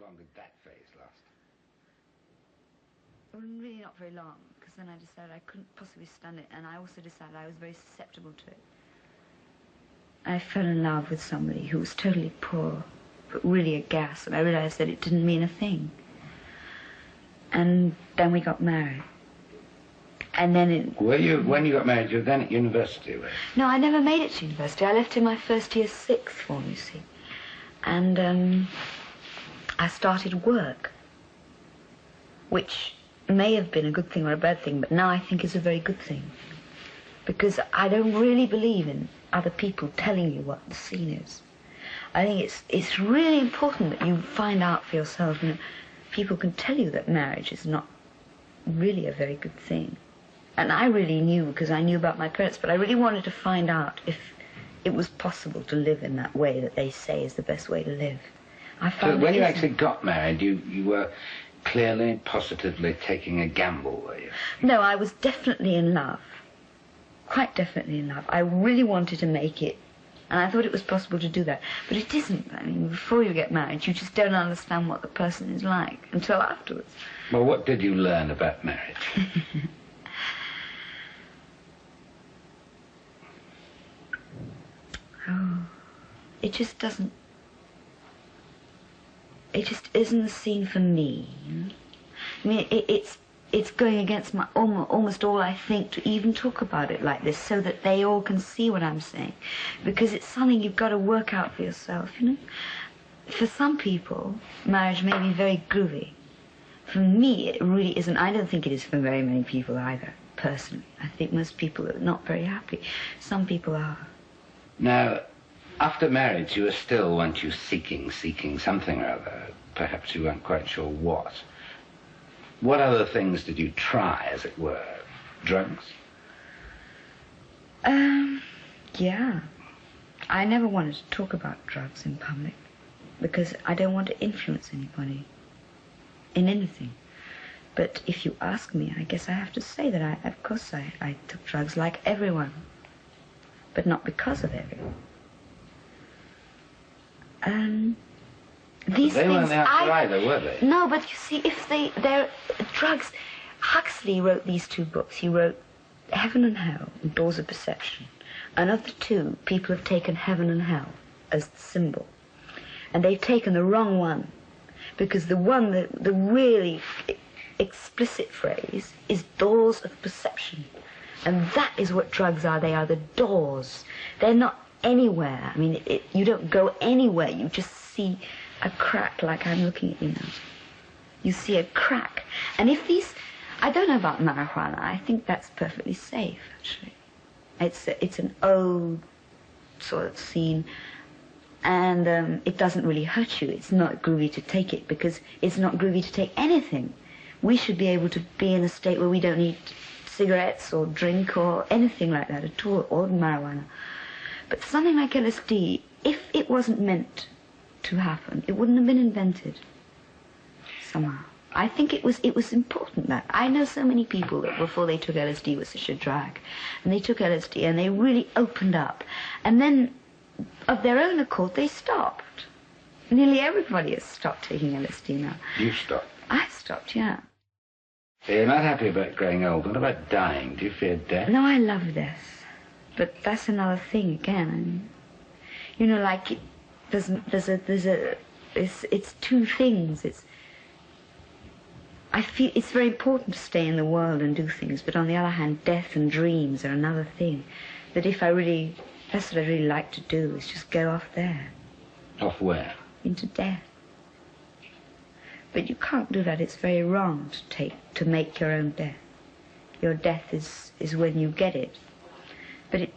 long did that phase last? Well, really not very long, because then I decided I couldn't possibly stand it, and I also decided I was very susceptible to it. I fell in love with somebody who was totally poor, but really a gas, and I realized that it didn't mean a thing. And then we got married. And then when you got married, you were then at university, were you? No, I never made it to university. I left in my first year sixth form, you see. And I started work, which may have been a good thing or a bad thing, but now I think is a very good thing. Because I don't really believe in other people telling you what the scene is. I think it's really important that you find out for yourself, and people can tell you that marriage is not really a very good thing. And I really knew, because I knew about my parents, but I really wanted to find out if it was possible to live in that way that they say is the best way to live. So when you actually got married, you were clearly, positively taking a gamble, were you? No, I was definitely in love. Quite definitely in love. I really wanted to make it, and I thought it was possible to do that. But it isn't. I mean, before you get married, you just don't understand what the person is like until afterwards. Well, what did you learn about marriage? Oh, it just doesn't... It just isn't the scene for me. I mean, it's going against my almost all I think to even talk about it like this, so that they all can see what I'm saying, because it's something you've got to work out for yourself, you know. For some people, marriage may be very groovy. For me, it really isn't. I don't think it is for very many people either, personally. I think most people are not very happy. Some people are. Now, after marriage, you were still, weren't you, seeking something or other? Perhaps you weren't quite sure what. What other things did you try, as it were? Drugs? Yeah. I never wanted to talk about drugs in public, because I don't want to influence anybody in anything. But if you ask me, I guess I have to say that of course I took drugs like everyone, but not because of everyone. These they things weren't out either, were they? No, but you see, if they're drugs. Huxley wrote these two books. He wrote Heaven and Hell and Doors of Perception. And of the two, people have taken heaven and hell as the symbol. And they've taken the wrong one, because the one, the really explicit phrase is doors of perception. And that is what drugs are. They are the doors. They're not anywhere. I mean, you don't go anywhere. You just see a crack, like I'm looking at you now. You see a crack. And if these... I don't know about marijuana. I think that's perfectly safe, actually. It's an old sort of scene, and it doesn't really hurt you. It's not groovy to take it, because it's not groovy to take anything. We should be able to be in a state where we don't need cigarettes or drink or anything like that at all, or marijuana. But something like LSD, if it wasn't meant to happen, it wouldn't have been invented somehow. I think it was important that... I know so many people that before they took LSD was such a drag. And they took LSD and they really opened up. And then, of their own accord, they stopped. Nearly everybody has stopped taking LSD now. You stopped? I stopped, yeah. So you're not happy about growing old. What about dying? Do you fear death? No, I love death. But that's another thing again. I mean, you know, like, it's two things. I feel it's very important to stay in the world and do things, but on the other hand, death and dreams are another thing. That that's what I really like to do, is just go off there. Off where? Into death. But you can't do that. It's very wrong to make your own death. Your death is when you get it. But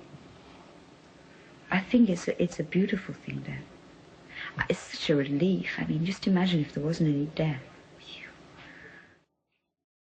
I think it's a beautiful thing, death. It's such a relief. I mean, just imagine if there wasn't any death.